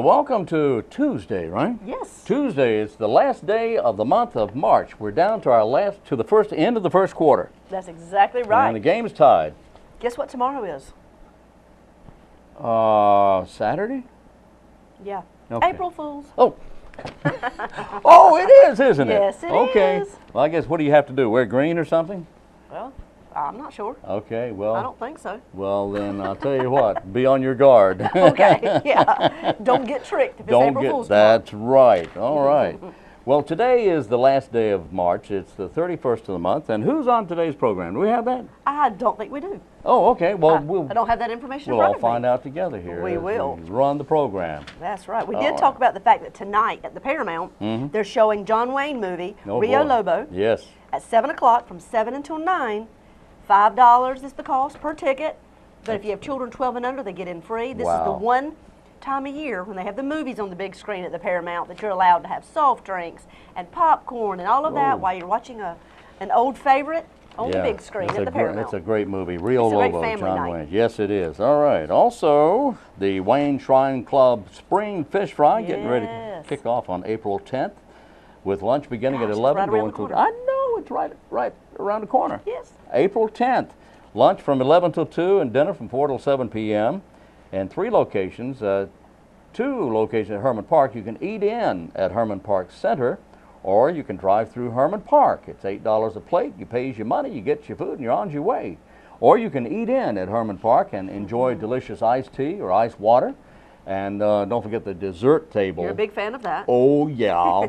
welcome to Tuesday, right? Yes. Tuesday is the last day of the month of March. We're down to the end of the first quarter. That's exactly right. And the game's tied. Guess what tomorrow is? Saturday? Yeah. Okay. April Fools. Oh. Oh, it is, isn't it? Yes, it okay. is. Well, I guess what do you have to do? Wear green or something? Well, I'm not sure. Okay, well. I don't think so. Well, then I'll tell you what, be on your guard. Okay, yeah. Don't get tricked if it's April Fool's tomorrow. That's right. All right. Well, today is the last day of March. It's the 31st of the month. And who's on today's program? Do we have that? I don't think we do. Oh, okay. Well, I don't have that information we'll in all front of me. find out together here. We as will. we run the program. That's right. We did talk about the fact that tonight at the Paramount, they're showing John Wayne movie, Rio Lobo. Yes. At 7 o'clock from 7 until 9. $5 is the cost per ticket. But if you have children 12 and under, they get in free. This is the one time a year when they have the movies on the big screen at the Paramount that you're allowed to have soft drinks and popcorn and all of that while you're watching an old favorite on the big screen at the Paramount. It's a great movie, Rio Lobo, it's a great family night. Wayne. Yes, it is. All right. Also, the Wayne Shrine Club Spring Fish Fry getting ready to kick off on April 10th with lunch beginning at 11. Right around the corner. I know, it's right around the corner. Yes. April 10th. Lunch from 11 till 2 and dinner from 4 till 7 p.m. And 3 locations, 2 locations at Herman Park. You can eat in at Herman Park Center, or you can drive through Herman Park. It's $8 a plate. You pay your money, you get your food, and you're on your way. Or you can eat in at Herman Park and enjoy delicious iced tea or iced water. And don't forget the dessert table. You're a big fan of that. Oh, yeah.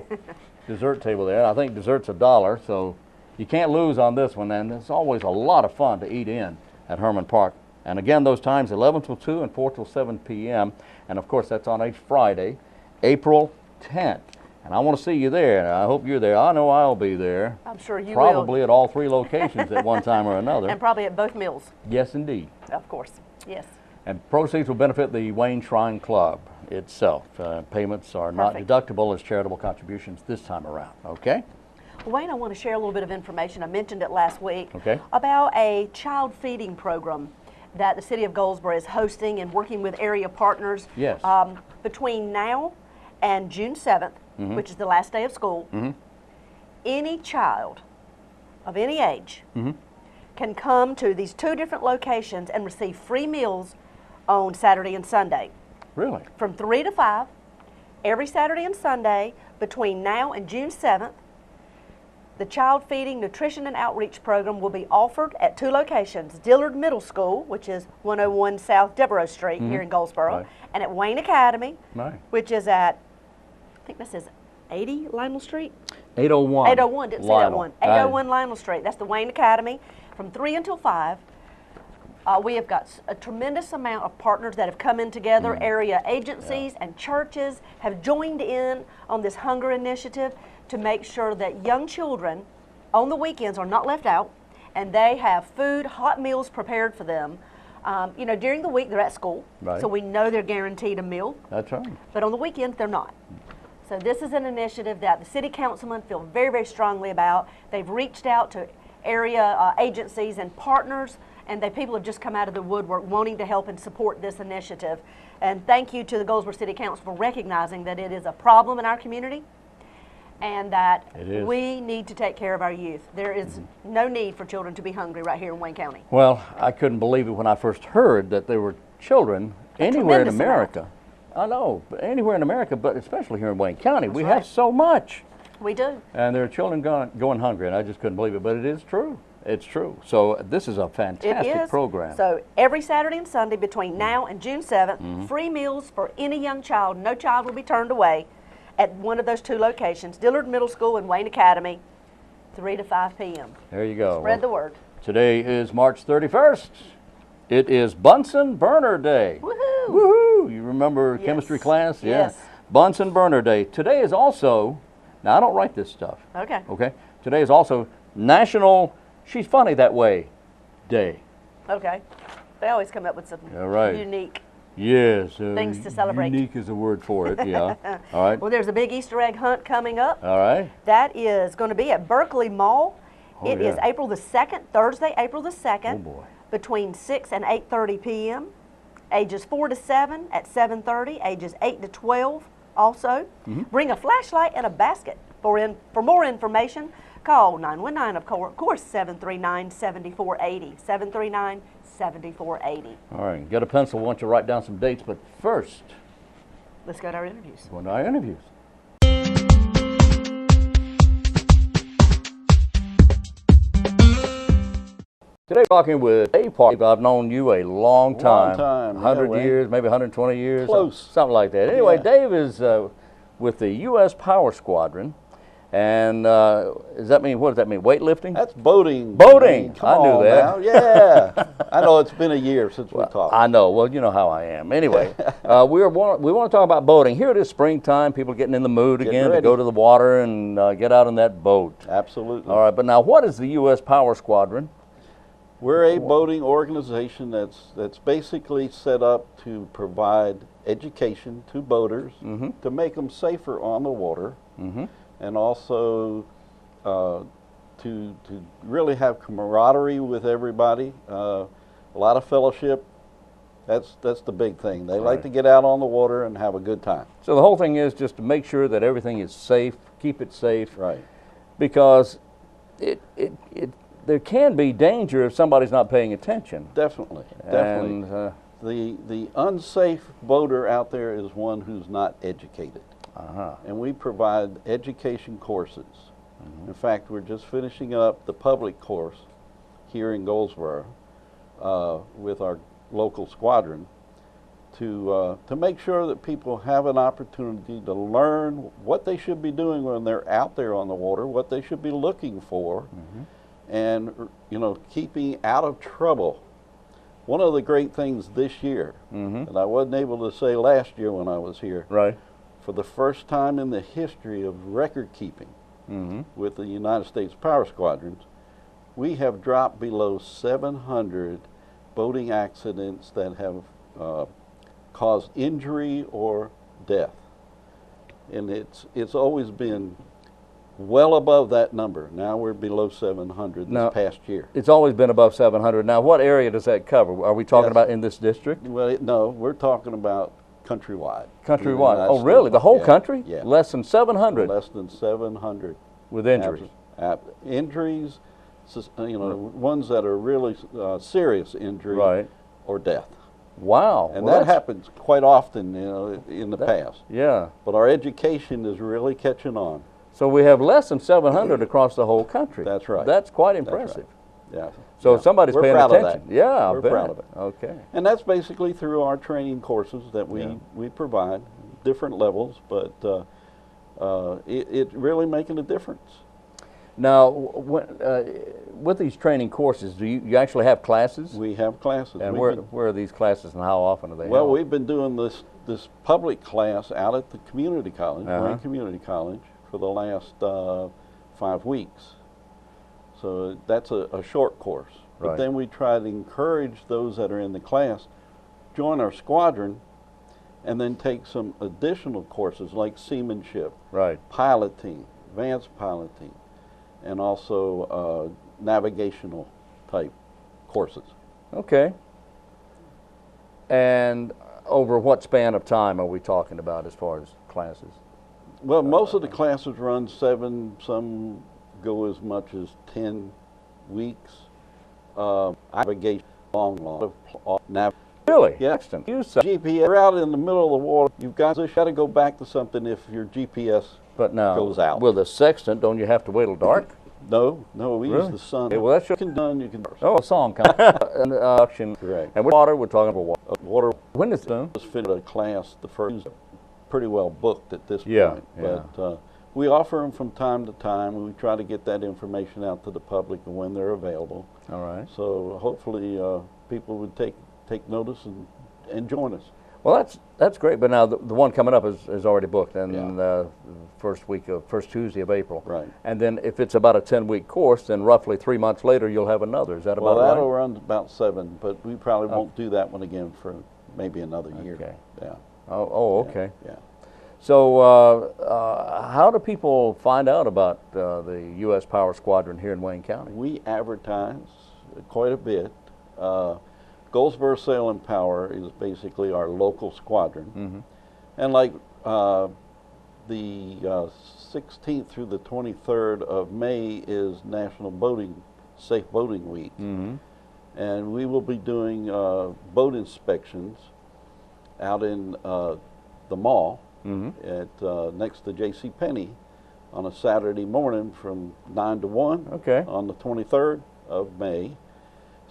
Dessert table there. I think dessert's $1, so you can't lose on this one. And it's always a lot of fun to eat in at Herman Park. And again, those times 11 till 2 and 4 till 7 p.m. And of course, that's on a Friday, April 10th. And I want to see you there. I hope you're there. I know I'll be there. I'm sure you will. Probably at all 3 locations at one time or another. And probably at both meals. Yes, indeed. Of course. Yes. And proceeds will benefit the Wayne Shrine Club itself. Payments are not deductible as charitable contributions this time around. Okay? Wayne, I want to share a little bit of information. I mentioned it last week about a child feeding program that the city of Goldsboro is hosting and working with area partners. Yes. Between now and June 7th, which is the last day of school, any child of any age can come to these 2 different locations and receive free meals on Saturday and Sunday. Really? From 3 to 5, every Saturday and Sunday between now and June 7th. The Child Feeding Nutrition and Outreach Program will be offered at 2 locations, Dillard Middle School, which is 101 South Devereaux Street here in Goldsboro, and at Wayne Academy, which is at, I think this is 80 Lionel Street? 801. 801, didn't say that one. 801 Lionel Street. That's the Wayne Academy from 3 until 5. We have got a tremendous amount of partners that have come in together. Area agencies and churches have joined in on this hunger initiative to make sure that young children on the weekends are not left out, and they have food, hot meals prepared for them. You know, during the week they're at school, so we know they're guaranteed a meal. That's right. But on the weekends they're not. So this is an initiative that the city councilmen feel very, very strongly about. They've reached out to area agencies and partners, and people have just come out of the woodwork wanting to help and support this initiative. And thank you to the Goldsboro City Council for recognizing that it is a problem in our community and that we need to take care of our youth. There is no need for children to be hungry right here in Wayne County. Well, I couldn't believe it when I first heard that there were children anywhere in America. I know, anywhere in America, but especially here in Wayne County. We have so much. We do. And there are children going hungry, and I just couldn't believe it, but it is true. It's true. So this is a fantastic program. So every Saturday and Sunday between now and June 7th, free meals for any young child. No child will be turned away at one of those 2 locations, Dillard Middle School and Wayne Academy, 3 to 5 p.m. There you go. Spread the word. Today is March 31st. It is Bunsen Burner Day. Woohoo! Woohoo! You remember chemistry class? Yes. Bunsen Burner Day. Today is also, now I don't write this stuff. Okay. Okay. Today is also National She's Funny That Way Day. Okay. They always come up with some unique things to celebrate. Unique is a word for it, yeah. All right. Well, there's a big Easter egg hunt coming up. All right. That is going to be at Berkeley Mall. It is April the 2nd, Thursday, April the 2nd. Oh, boy. Between 6 and 8:30 p.m. Ages 4 to 7 at 7:30. Ages 8 to 12 also. Bring a flashlight and a basket. For more information, call 919, of course, 739-7480. 739-7480. All right, get a pencil. I want you to write down some dates, but first, let's go to our interviews. Going to our interviews. Today, talking with Dave Parsons. I've known you a long time. 100 years, maybe 120 years. Close. Something like that. Anyway, Dave is with the U.S. Power Squadron. And does that mean, what does that mean, weightlifting? That's boating. Boating. Come I knew on that. Now. Yeah. I know it's been a year since we talked. I know. Well, you know how I am. Anyway, we want to talk about boating. Here it is springtime. People getting in the mood again to go to the water and get out in that boat. Absolutely. All right. But now, what is the U.S. Power Squadron? We're a boating organization that's basically set up to provide education to boaters to make them safer on the water, and also to really have camaraderie with everybody. A lot of fellowship. That's the big thing. They like to get out on the water and have a good time. So the whole thing is just to make sure that everything is safe, keep it safe, Right? Because there can be danger if somebody's not paying attention. Definitely, And, definitely. The unsafe boater out there is one who's not educated. And we provide education courses. In fact, we're just finishing up the public course here in Goldsboro with our local squadron to make sure that people have an opportunity to learn what they should be doing when they're out there on the water, what they should be looking for, and keeping out of trouble. One of the great things this year that I wasn't able to say last year when I was here, for the first time in the history of record keeping with the United States Power Squadrons, we have dropped below 700 boating accidents that have caused injury or death. And it's always been well above that number. Now we're below 700 this past year. It's always been above 700. Now, what area does that cover? Are we talking about in this district? Well, no, we're talking about countrywide. Countrywide. Oh, really? The whole country? Yeah. Less than 700? Less than 700. With injuries? Injuries, ones that are really serious injury or death. Wow. And that happens quite often in the past. Yeah. But our education is really catching on. So we have less than 700 across the whole country. That's right. That's quite impressive. That's right. Yeah. So somebody's paying attention. Of that. Yeah, we're proud of it. Okay. And that's basically through our training courses that we provide, different levels, but it really making a difference. Now, with these training courses, do you actually have classes? We have classes. And where are these classes and how often are they held? Well, we've been doing this public class out at the community college, Wayne Community College, for the last 5 weeks. So that's a short course. But then we try to encourage those that are in the class, join our squadron, and then take some additional courses like seamanship, piloting, advanced piloting, and also navigational type courses. Okay. And over what span of time are we talking about as far as classes? Well, most of the classes run 7, some go as much as 10 weeks. Navigation, long. Really? Yeah. Excellent. GPS, you're out in the middle of the water, you've got to go back to something if your GPS goes out. With a sextant, don't you have to wait till dark? No, we use the sun. Okay, well, that's you can. Oh, a song comes. Correct. And with water, we're talking about water. When is it? Just finished a class, the first, pretty well booked at this point. But we offer them from time to time. We try to get that information out to the public and when they're available. All right. So hopefully people would take notice and join us. Well, that's great. But now the one coming up is already booked, and first Tuesday of April. Right. And then if it's about a 10-week course, then roughly 3 months later you'll have another. Is that about right? Well, that'll run about 7, but we probably won't do that one again for maybe another year. Okay. Yeah. Oh, okay. Yeah. So how do people find out about the U.S. Power Squadron here in Wayne County? We advertise quite a bit. Goldsboro Sail and Power is basically our local squadron. And like the 16th through the 23rd of May is National Safe Boating Week. And we will be doing boat inspections out in the mall at next to J.C. Penney on a Saturday morning from 9 to 1 on the 23rd of May.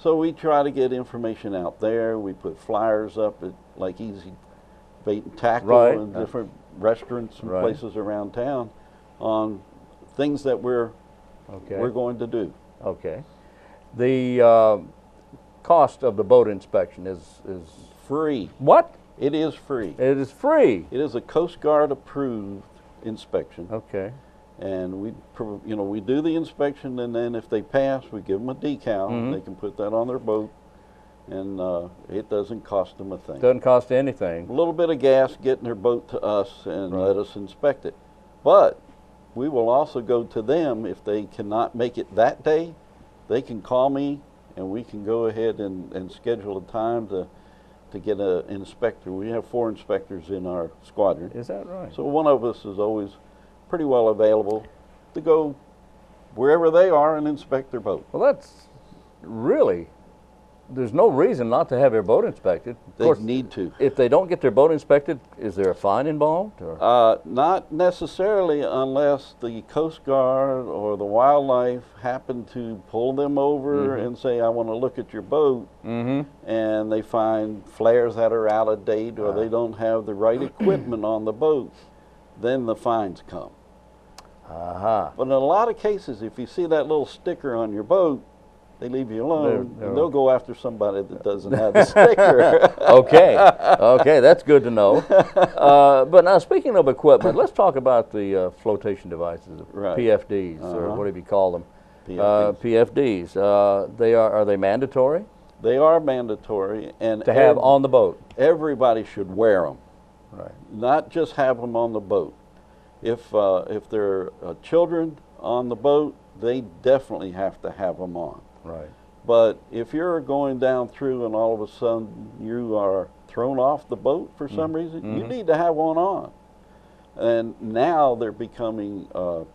So we try to get information out there. We put flyers up at like Easy Bait and Tackle and different restaurants and places around town on things that we're going to do. Okay. The cost of the boat inspection is free. What? It is free. It is free. It is a Coast Guard approved inspection. Okay. And we do the inspection, and then if they pass, we give them a decal. And they can put that on their boat, and it doesn't cost them a thing. Doesn't cost anything. A little bit of gas getting their boat to us and let us inspect it. But we will also go to them if they cannot make it that day. They can call me, and we can go ahead and schedule a time to get an inspector. We have 4 inspectors in our squadron. Is that right? So one of us is always pretty well available to go wherever they are and inspect their boat. Well, that's really, there's no reason not to have your boat inspected. They need to. If they don't get their boat inspected, is there a fine involved? Or? Not necessarily, unless the Coast Guard or the wildlife happen to pull them over and say, I want to look at your boat, and they find flares that are out of date or they don't have the right equipment on the boat, then the fines come. But in a lot of cases, if you see that little sticker on your boat, they leave you alone, and they'll go after somebody that doesn't have the sticker. Okay, that's good to know. But now, speaking of equipment, let's talk about the flotation devices, PFDs, or whatever you call them. PFDs. Are they mandatory? They are mandatory, and to have on the boat. Everybody should wear them. Right. Not just have them on the boat. If there are children on the boat, they definitely have to have them on. Right. But if you're going down through and all of a sudden you are thrown off the boat for some reason, you need to have one on. And now they're becoming a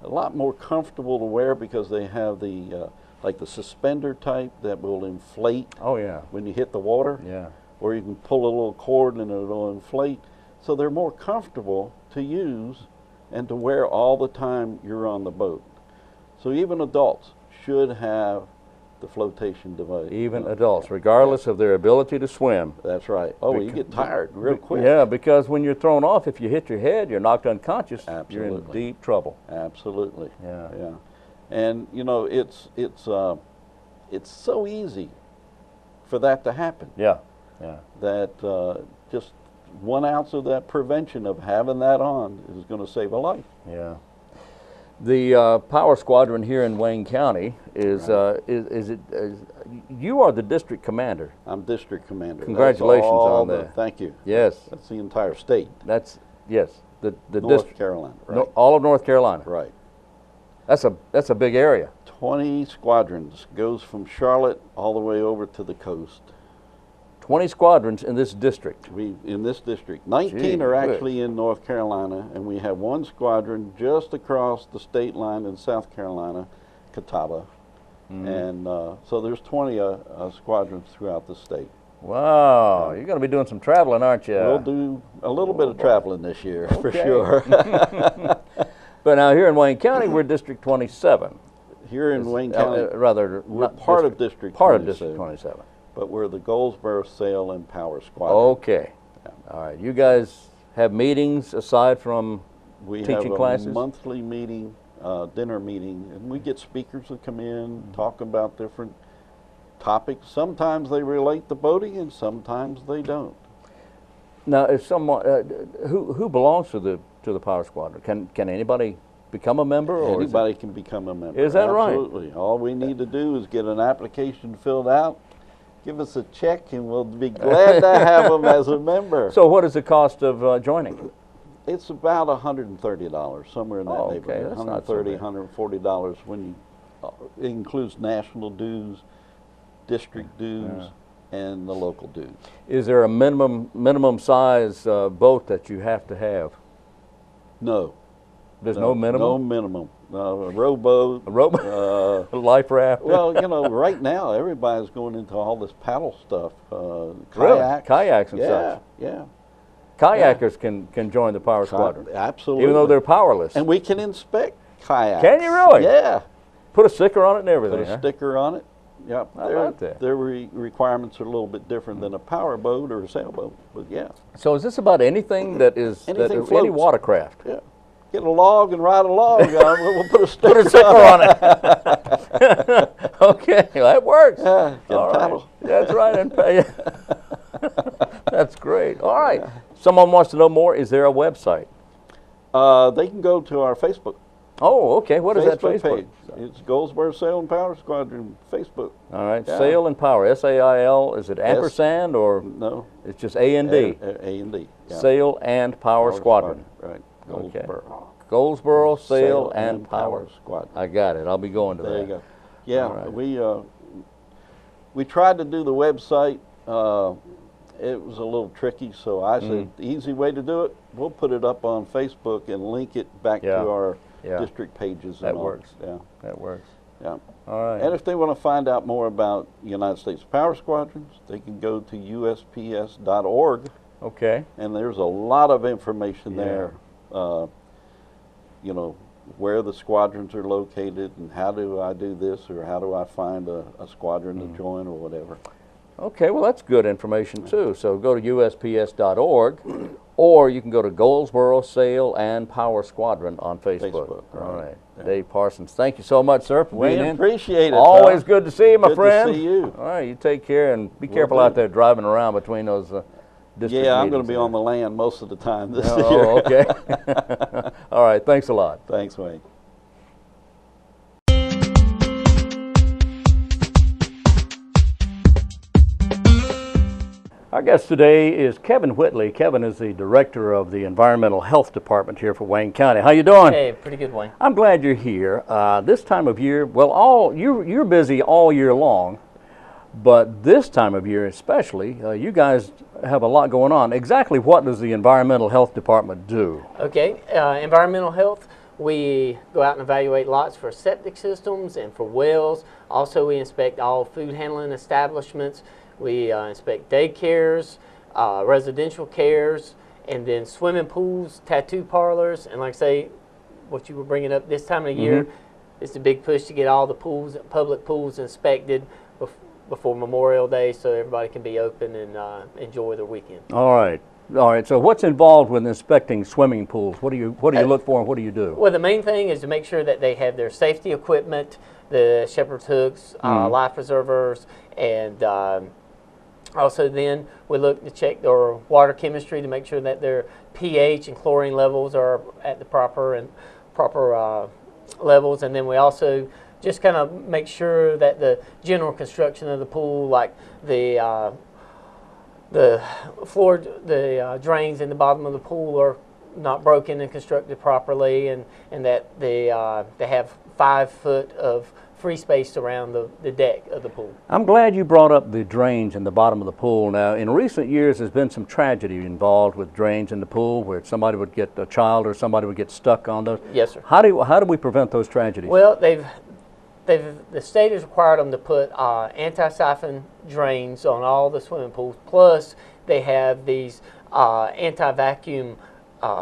lot more comfortable to wear because they have the like the suspender type that will inflate. Oh yeah. When you hit the water. Yeah. Or you can pull a little cord and it'll inflate. So they're more comfortable to use and to wear all the time you're on the boat. So even adults should have the flotation device. Even adults, regardless of their ability to swim. That's right. Oh, you get tired real quick. Yeah, because when you're thrown off, if you hit your head, you're knocked unconscious. Absolutely. You're in deep trouble. Absolutely. Yeah. Yeah. And you know, it's so easy for that to happen. Yeah. Yeah. That just 1 ounce of that prevention of having that on is going to save a life. Yeah. The Power Squadron here in Wayne County is you are the district commander. I'm district commander. Congratulations on that. Thank you. Yes. That's the entire state. That's the North Carolina. Right. All of North Carolina. Right. That's a big area. 20 squadrons, goes from Charlotte all the way over to the coast. 20 squadrons in this district. In this district. 19 are actually in North Carolina, and we have 1 squadron just across the state line in South Carolina, Catawba. And so there's 20 squadrons throughout the state. Wow, you're going to be doing some traveling, aren't you? We'll do a little bit of traveling this year, for sure. But now here in Wayne County, we're District 27. Here in Wayne County, we're part of District 27. Part of District 27. But we're the Goldsboro Sail and Power Squadron. Okay. Yeah. All right. You guys have meetings aside from teaching classes? We have a monthly meeting, dinner meeting, and we get speakers that come in, talk about different topics. Sometimes they relate to boating, and sometimes they don't. Now, if someone who belongs to the Power Squadron, can anybody become a member? Or anybody can become a member. Is that right? Absolutely. All we need to do is get an application filled out, give us a check, and we'll be glad to have them as a member. So what is the cost of joining? It's about $130, somewhere in that neighborhood. That's $130, not so bad. $140 when you, it includes national dues, district dues, and the local dudes. Is there a minimum size boat that you have to have? No. There's no minimum? No minimum. A rowboat. A rowboat? A life raft? Well, you know, right now everybody's going into all this paddle stuff. Kayaks. Really? Kayaks and such? Yeah. Kayakers can join the Power Squadron? Absolutely. Even though they're powerless? And we can inspect kayaks. Can you really? Yeah. Put a sticker on it and everything, Put a sticker on it. Yep. I like that. Their requirements are a little bit different than a power boat or a sailboat, but yeah. So is this about anything that is any watercraft? Yeah. Get a log and ride a log. We'll put a sticker, Put a sticker on it. Okay, that works. Yeah, all paddle. Right. That's right. And pay. That's great. All right. Yeah. Someone wants to know more. Is there a website? They can go to our Facebook. Oh, okay. What is that Facebook page? It's Goldsboro Sail and Power Squadron Facebook. All right. Yeah. Sail and Power. S-A-I-L. Is it ampersand or? No. It's just A-N-D. A-N-D. Yeah. Sail and Power Squadron. Right. Goldsboro. Okay. Goldsboro Sail and Power Squadron. I got it. I'll be going to that. There you go. Yeah. Right. We tried to do the website. It was a little tricky, so I said the easy way to do it, we'll put it up on Facebook and link it back to our district pages. That and all. works. Yeah. That works. Yeah. All right. And if they want to find out more about United States Power Squadrons, they can go to usps.org. Okay. And there's a lot of information there. You know, where the squadrons are located and how do I do this or how do I find a squadron to join or whatever. Okay, well that's good information too. So go to usps.org or you can go to Goldsboro Sail and Power Squadron on Facebook. All right. Yeah. Dave Parsons, thank you so much, sir, for being in. Appreciate it. Always good to see you, my friend. Good to see you. All right, you take care and be careful out there driving around between those district I'm going to be there. on the land most of the time this year. Oh, okay. All right, thanks a lot. Thanks, Wayne. Our guest today is Kevin Whitley. Kevin is the director of the Environmental Health Department here for Wayne County. How you doing? Hey, pretty good, Wayne. I'm glad you're here. This time of year, well, you're busy all year long, but this time of year especially, you guys have a lot going on. Exactly what does the Environmental Health Department do? Okay, environmental health, we go out and evaluate lots for septic systems and for wells. Also, we inspect all food handling establishments. We inspect daycares, residential cares, and then swimming pools, tattoo parlors, and like I say, what you were bringing up this time of the year, it's a big push to get all the pools, public pools inspected before Memorial Day so everybody can be open and enjoy their weekend. All right. All right, so what's involved with inspecting swimming pools? What do you look for and what do you do? Well, the main thing is to make sure that they have their safety equipment, the shepherd's hooks, life preservers, and also then we look to check their water chemistry to make sure that their pH and chlorine levels are at the proper levels, and then we also just kind of make sure that the general construction of the pool, like the floor, the drains in the bottom of the pool are not broken and constructed properly, and that they have 5 foot of free space around the deck of the pool. I'm glad you brought up the drains in the bottom of the pool. Now, in recent years, there's been some tragedy involved with drains in the pool where somebody would get a child or somebody would get stuck on those. Yes, sir. How do we prevent those tragedies? Well, the state has required them to put anti-siphon drains on all the swimming pools. Plus, they have these anti-vacuum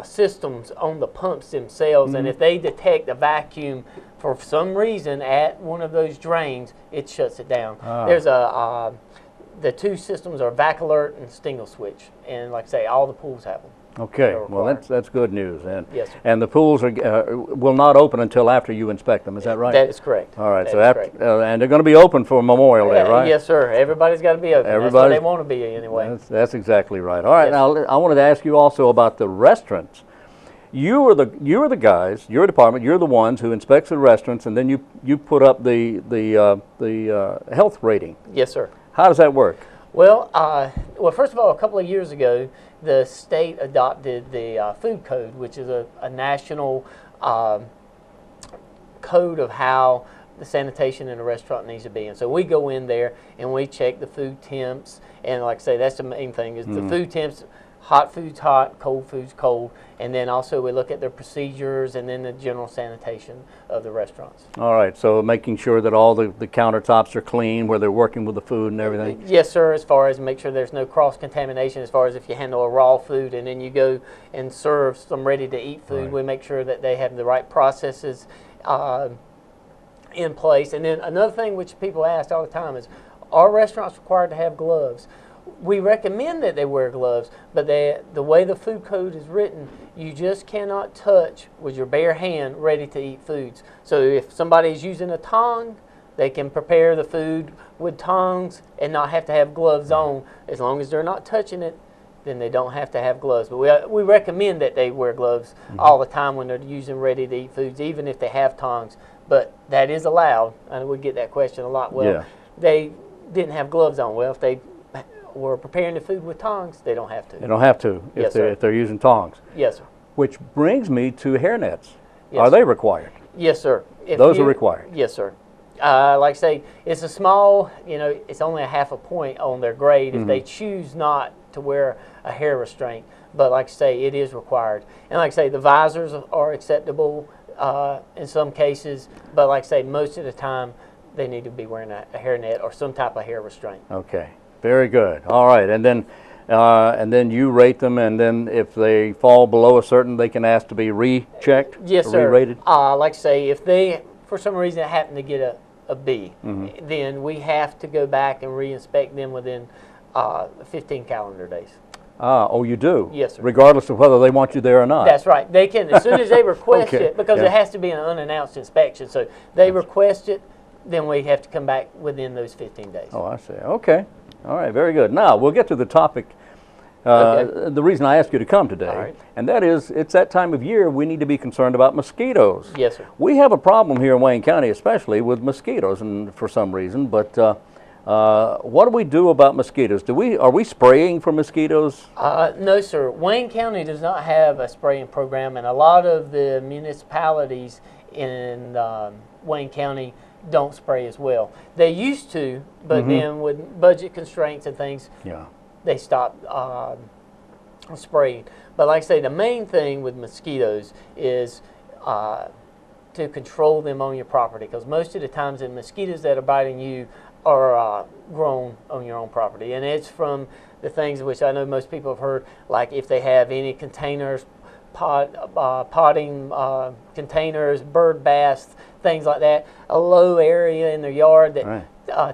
systems on the pumps themselves, and if they detect a vacuum for some reason at one of those drains, it shuts it down. There's the 2 systems are Vac Alert and Stingle Switch, and like I say, all the pools have them. Okay, well that's good news. And yes, sir. And the pools will not open until after you inspect them. Is that right? That is correct. All right. So after, and they're going to be open for Memorial Day, right? Yes, sir. Everybody's got to be open. That's where they want to be anyway. That's exactly right. All right. Yes. Now I wanted to ask you also about the restaurants. You are the guys. Your department. You're the ones who inspects the restaurants, and then you put up the health rating. Yes, sir. How does that work? Well, first of all, a couple of years ago, the state adopted the food code, which is a national code of how the sanitation in the restaurant needs to be in. So we go in there and we check the food temps, and like I say, that's the main thing is the food temps. Hot food's hot, cold food's cold, and then also we look at their procedures and then the general sanitation of the restaurants. All right, so making sure that all the countertops are clean where they're working with the food and everything? Yes, sir, as far as make sure there's no cross-contamination, as far as if you handle a raw food and then you go and serve some ready-to-eat food, right. We make sure that they have the right processes in place. And then another thing which people ask all the time is, are restaurants required to have gloves? We recommend that they wear gloves, but the way the food code is written, you just cannot touch with your bare hand ready-to-eat foods. So if somebody is using a tong, they can prepare the food with tongs and not have to have gloves on. As long as they're not touching it, then they don't have to have gloves. But we recommend that they wear gloves all the time when they're using ready-to-eat foods, even if they have tongs. But that is allowed. And we get that question a lot. Well, they didn't have gloves on. Well, if they were preparing the food with tongs, they don't have to. They don't have to if they're using tongs. Yes, sir. Which brings me to hairnets. Yes, are they required? Yes, sir. Those are required? Yes, sir. Like I say, it's a small, it's only a half a point on their grade if they choose not to wear a hair restraint. But like I say, it is required. And like I say, the visors are acceptable in some cases. But like I say, most of the time, they need to be wearing a hairnet or some type of hair restraint. Okay. Very good. All right, and then you rate them, and then if they fall below a certain, they can ask to be rechecked. Yes, or sir. Re-rated. Like I say, if they for some reason happen to get a B, then we have to go back and re-inspect them within 15 calendar days. Oh, you do? Yes, sir. Regardless of whether they want you there or not. That's right. They can as soon as they request Okay. it, because it has to be an unannounced inspection. So they request it, then we have to come back within those 15 days. Oh, I see. Okay. All right, very good. Now, we'll get to the topic, the reason I asked you to come today, right. And that is, it's that time of year we need to be concerned about mosquitoes. Yes, sir. We have a problem here in Wayne County, especially with mosquitoes, and for some reason, but what do we do about mosquitoes? Are we spraying for mosquitoes? No, sir. Wayne County does not have a spraying program, and a lot of the municipalities in Wayne County don't spray as well. They used to, but then with budget constraints and things, they stopped spraying. But like I say, the main thing with mosquitoes is to control them on your property, because most of the times the mosquitoes that are biting you are grown on your own property. And it's from the things which I know most people have heard, like if they have any containers, potting containers, bird baths, things like that, a low area in their yard that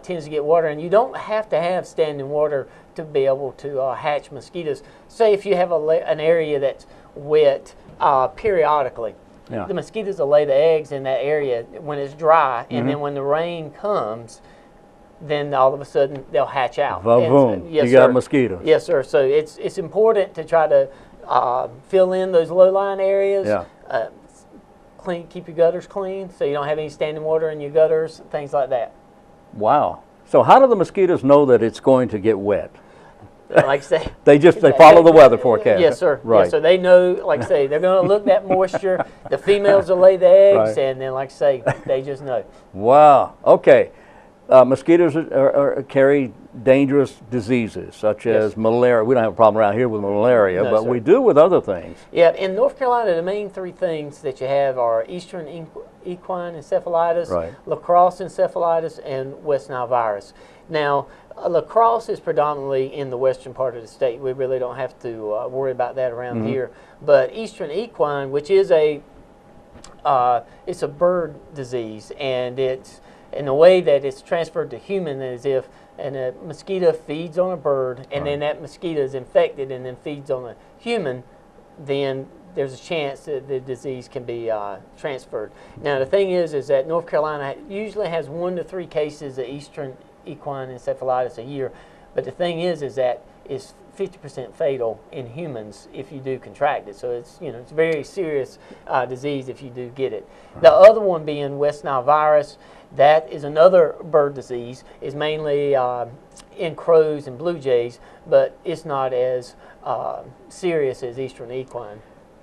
tends to get water. And you don't have to have standing water to be able to hatch mosquitoes. Say if you have an area that's wet periodically, the mosquitoes will lay the eggs in that area when it's dry, and then when the rain comes, then all of a sudden they'll hatch out. Boom, yes, you got sir. mosquitoes. Yes, sir. So it's important to try to fill in those low-lying areas. Keep your gutters clean so you don't have any standing water in your gutters, things like that. Wow. So how do the mosquitoes know that it's going to get wet? Like I say, they follow the weather forecast. Yes, sir. Right. Yes, so they know, like I say, they're going to look that moisture. The females will lay the eggs, and then, like I say, they just know. Wow. Okay. Mosquitoes carry dangerous diseases such as malaria. We don't have a problem around here with malaria, No, but sir. we do with other things. Yeah, in North Carolina, the main three things that you have are Eastern equine encephalitis, lacrosse encephalitis, and West Nile virus. Now, lacrosse is predominantly in the western part of the state. We really don't have to worry about that around here. But Eastern equine, which is it's a bird disease, and the way that it's transferred to human is if a mosquito feeds on a bird, and then that mosquito is infected and then feeds on a human, then there's a chance that the disease can be transferred. Now, the thing is that North Carolina usually has 1 to 3 cases of Eastern equine encephalitis a year, but the thing is that it's 50% fatal in humans if you do contract it. So it's it's a very serious disease if you do get it. The other one being West Nile virus. That is another bird disease. It's mainly in crows and blue jays, but it's not as serious as Eastern equine.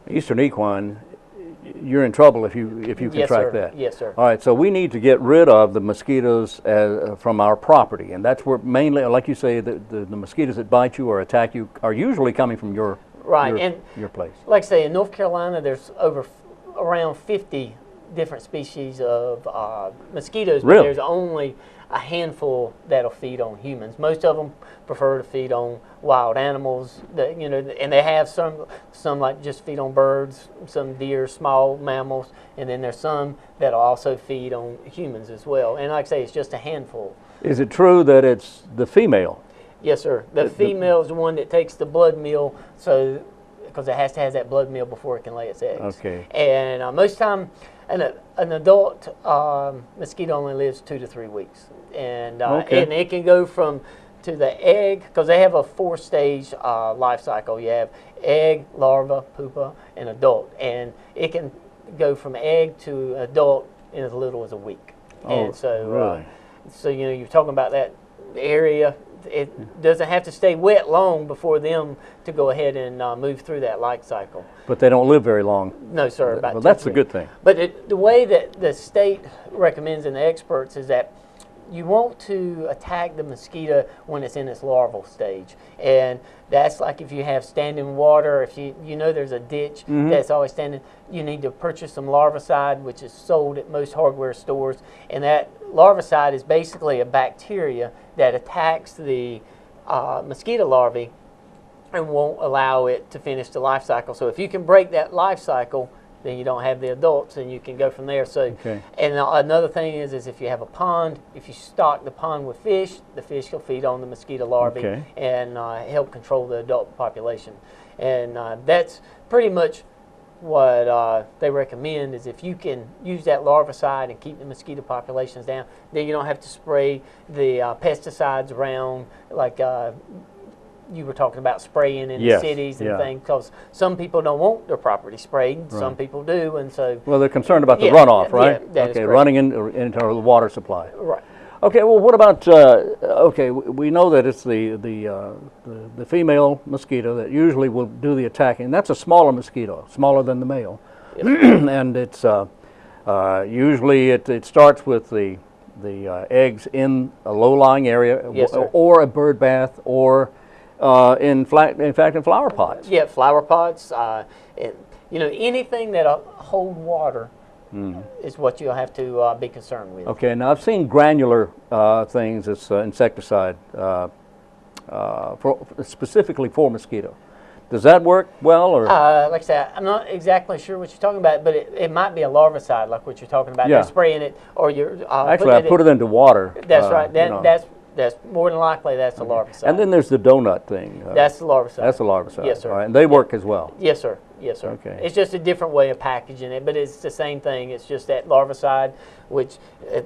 Eastern equine, you're in trouble if you Yes, contract sir. that. Yes, sir. All right, so we need to get rid of the mosquitoes from our property, and that's where mainly, like you say, the mosquitoes that bite you or attack you are usually coming from your your place. Like I say, in North Carolina, there's around 50 different species of mosquitoes, Really? but there's only a handful that'll feed on humans. Most of them prefer to feed on wild animals, and they have some like just feed on birds, some deer, small mammals, and then there's some that'll also feed on humans as well. And like I say, it's just a handful. Is it true that it's the female? Yes, sir. The female is the one that takes the blood meal, because it has to have that blood meal before it can lay its eggs. Okay. And most time, an adult mosquito only lives 2 to 3 weeks, and it can go to the egg, because they have a 4-stage life cycle. You have egg, larva, pupa, and adult, and it can go from egg to adult in as little as a week. Oh, and so, really? So you're talking about that area. It doesn't have to stay wet long before them to go ahead and move through that life cycle. But they don't live very long. No, sir. Well, that's a good thing. But the way that the state recommends and the experts is that you want to attack the mosquito when it's in its larval stage. And that's like if you have standing water, if you know there's a ditch that's always standing, you need to purchase some larvicide, which is sold at most hardware stores. And that larvicide is basically a bacteria that attacks the mosquito larvae and won't allow it to finish the life cycle. So if you can break that life cycle, then you don't have the adults, and you can go from there. So, and another thing is if you have a pond, if you stock the pond with fish, the fish will feed on the mosquito larvae and help control the adult population. And that's pretty much what they recommend, is if you can use that larvicide and keep the mosquito populations down, then you don't have to spray the pesticides around, like you were talking about spraying in the cities and things, because some people don't want their property sprayed, some people do, and so... Well, they're concerned about the runoff, right? Yeah, that is running into the water supply. Right. Okay, well, what about, we know that it's the female mosquito that usually will do the attacking. That's a smaller mosquito, smaller than the male. And it's usually it starts with the eggs in a low-lying area, or a bird bath, or in fact in flower pots. Yeah, flower pots. Anything that'll hold water is what you'll have to be concerned with. Okay, now I've seen granular things as insecticide specifically for mosquito. Does that work well, or? Like I said, I'm not exactly sure what you're talking about, but it might be a larvicide, like what you're talking about. You're spraying it, or you're actually I put it into water. That's right. That's more than likely that's a larvicide. And then there's the donut thing. That's the larvicide. That's the larvicide. Yes, sir. All right, and they work as well. Yes, sir. Yes, sir. Okay. It's just a different way of packaging it, but it's the same thing. It's just that larvicide, which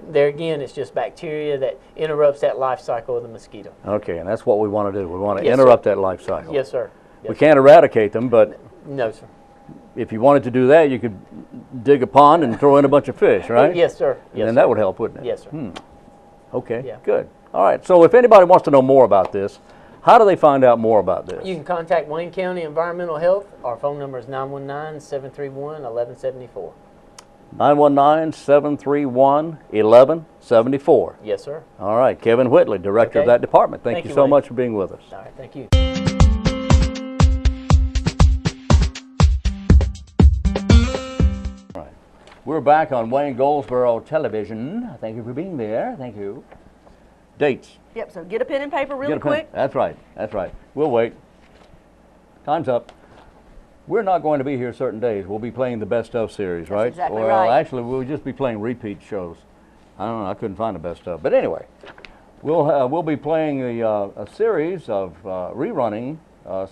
there again, it's just bacteria that interrupts that life cycle of the mosquito. Okay, and that's what we want to do. We want to interrupt that life cycle. Yes, sir. We can't eradicate them, but no, sir. If you wanted to do that, you could dig a pond and throw in a bunch of fish, right? Yes, sir. And then that would help, wouldn't it? Yes, sir. Okay, good. All right, so if anybody wants to know more about this, how do they find out more about this? You can contact Wayne County Environmental Health. Our phone number is 919-731-1174. 919-731-1174. Yes, sir. All right, Kevin Whitley, Director of that department. Thank you so Wayne. much for being with us. All right, thank you. All right, we're back on Wayne Goldsboro Television. Thank you for being there. Thank you. Dates. Yep, so get a pen and paper really quick. That's right, that's right. We'll wait. Time's up. We're not going to be here certain days. We'll be playing the Best Of series, right? That's exactly well, right. Actually, we'll just be playing repeat shows. I don't know, I couldn't find the Best Of. But anyway, we'll be playing a series of rerunning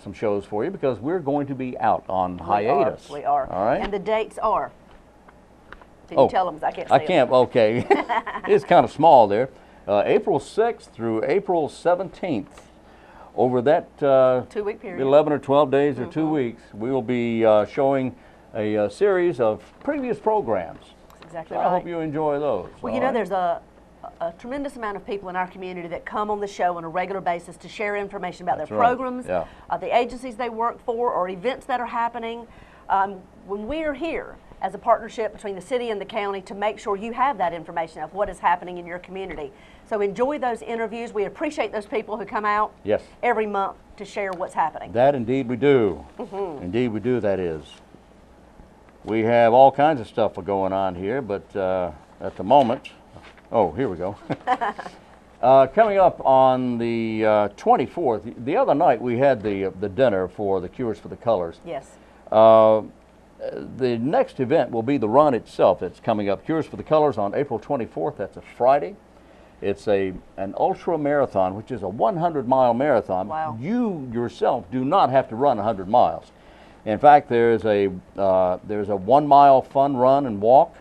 some shows for you, because we're going to be out on hiatus. We are. All right. And the dates are? Can you tell them? I can't say I can't, okay. It's kind of small there. April 6th through April 17th. Over that 2-week period, 11 or 12 days or 2 weeks, we will be showing a series of previous programs. That's exactly I right. hope you enjoy those. Well, you know, there's a tremendous amount of people in our community that come on the show on a regular basis to share information about their programs, the agencies they work for, or events that are happening. When we are here, as a partnership between the city and the county to make sure you have that information of what is happening in your community. So enjoy those interviews. We appreciate those people who come out every month to share what's happening. That indeed we do. Indeed we do, that is. We have all kinds of stuff going on here, but at the moment, oh, here we go. Coming up on the 24th, the other night we had the dinner for the Cures for the Colors. Yes. The next event will be the run itself. It's coming up, Cures for the Colors, on April 24th. That's a Friday. It's an ultra marathon, which is a 100-mile marathon. Wow. You yourself do not have to run 100 miles. In fact, there's a 1-mile fun run and walk.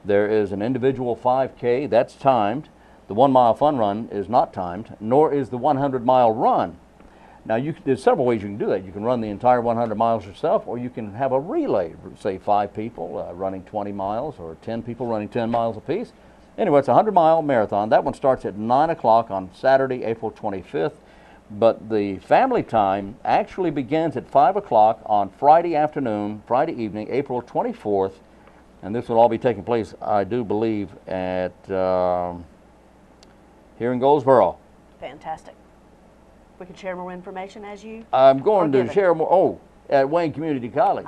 There is an individual 5K that's timed. The 1-mile fun run is not timed, nor is the 100-mile run. Now, there's several ways you can do that. You can run the entire 100 miles yourself, or you can have a relay, say 5 people running 20 miles, or 10 people running 10 miles apiece. Anyway, it's a 100-mile marathon. That one starts at 9 o'clock on Saturday, April 25th. But the family time actually begins at 5 o'clock on Friday afternoon, Friday evening, April 24th. And this will all be taking place, I do believe, at here in Goldsboro. Fantastic. We can share more information as you. I'm going to share more. Oh, at Wayne Community College.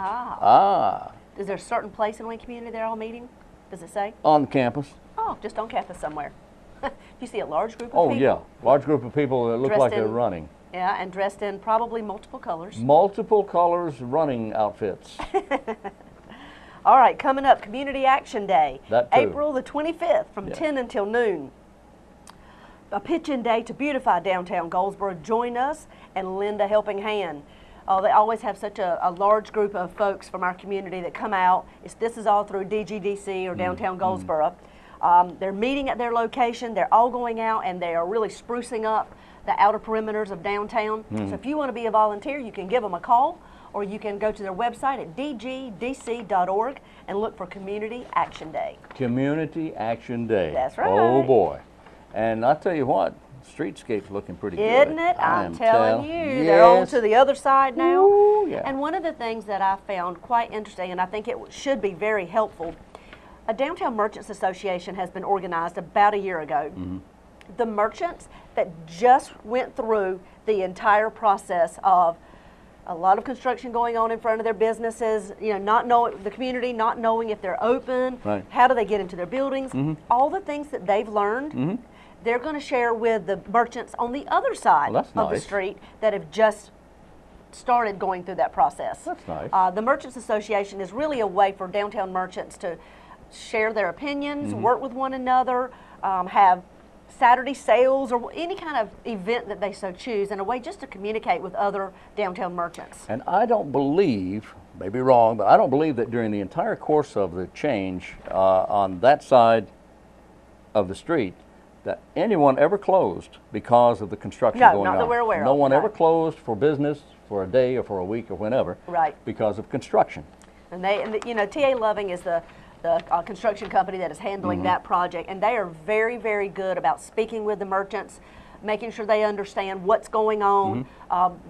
Is there a certain place in Wayne Community they're all meeting? Does it say? On the campus. Oh, just on campus somewhere. You see a large group of people? Oh, yeah. Large group of people that look like they're running. Yeah, and dressed in probably multiple colors. Multiple colors running outfits. All right, coming up, Community Action Day. That too. April the 25th from 10 until noon. A pitch-in day to beautify downtown Goldsboro. Join us and lend a helping hand. They always have such a large group of folks from our community that come out. This is all through DGDC or downtown Goldsboro. They're meeting at their location. They're all going out and they are really sprucing up the outer perimeters of downtown. So if you want to be a volunteer, you can give them a call, or you can go to their website at dgdc.org and look for Community Action Day. Community Action Day. That's right. Oh boy. And I'll tell you what, streetscape's looking pretty good. Isn't it? I'm telling you. They're on to the other side now. Ooh, yeah. And one of the things that I found quite interesting, and I think it should be very helpful, a Downtown Merchants Association has been organized about a year ago. The merchants that just went through the entire process of a lot of construction going on in front of their businesses, you know, not knowing the community, not knowing if they're open, how do they get into their buildings, all the things that they've learned, they're going to share with the merchants on the other side of the street that have just started going through that process. That's nice. The Merchants Association is really a way for downtown merchants to share their opinions, work with one another, have Saturday sales or any kind of event that they so choose, and a way just to communicate with other downtown merchants. And I don't believe, maybe wrong, but I don't believe that during the entire course of the change on that side of the street that anyone ever closed because of the construction going on. No, not that we're aware of. No one ever closed for business for a day or for a week or whenever because of construction. And you know, TA Loving is the construction company that is handling that project, and they are very, very good about speaking with the merchants, making sure they understand what's going on,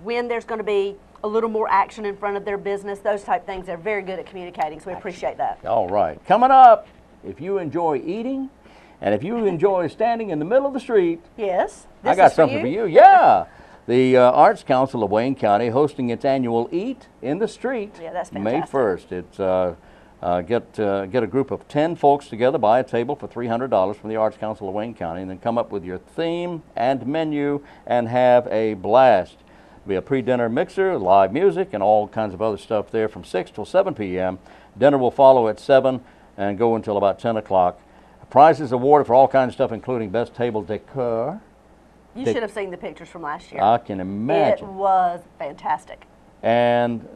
when there's going to be a little more action in front of their business, those type things. They're very good at communicating, so we appreciate that. All right. Coming up, if you enjoy eating, and if you enjoy standing in the middle of the street, I got something for you. Yeah. The Arts Council of Wayne County hosting its annual Eat in the Street that's May fantastic. 1st. It's get a group of 10 folks together, buy a table for $300 from the Arts Council of Wayne County, and then come up with your theme and menu and have a blast. There'll be a pre-dinner mixer, live music, and all kinds of other stuff there from 6 till 7 p.m. Dinner will follow at 7 and go until about 10 o'clock. Prizes awarded for all kinds of stuff, including best table decor. You should have seen the pictures from last year. I can imagine. It was fantastic. And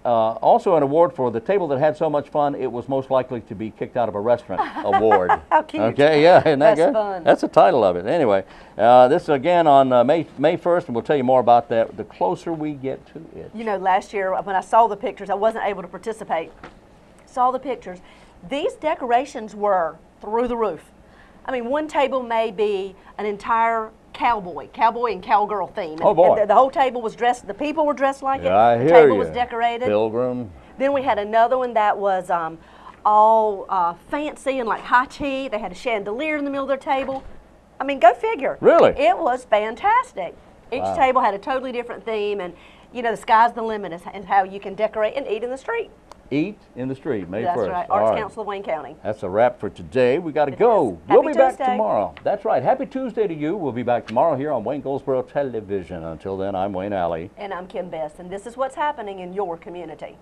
also an award for the table that had so much fun, it was most likely to be kicked out of a restaurant award. How cute. Okay, yeah, isn't that That's good? fun. That's the title of it. Anyway, this is again on May 1st, and we'll tell you more about that the closer we get to it. You know, last year when I saw the pictures, I wasn't able to participate. Saw the pictures. These decorations were through the roof. I mean, one table may be an entire cowboy and cowgirl theme. Oh boy! And the whole table was dressed. The people were dressed like it. I The hear table you. was decorated. Pilgrim. Then we had another one that was all fancy and like high tea. They had a chandelier in the middle of their table. I mean, go figure. Really? It was fantastic. Each Wow. table had a totally different theme, and you know, the sky's the limit is how you can decorate and eat in the street. Eat in the street, May 1st. That's right. All Arts Council of Wayne County. That's a wrap for today. We got to It go. is. We'll Happy be back Tuesday. tomorrow. That's right. Happy Tuesday to you. We'll be back tomorrow here on Wayne Goldsboro Television. Until then, I'm Wayne Alley. And I'm Kim Best, and this is what's happening in your community.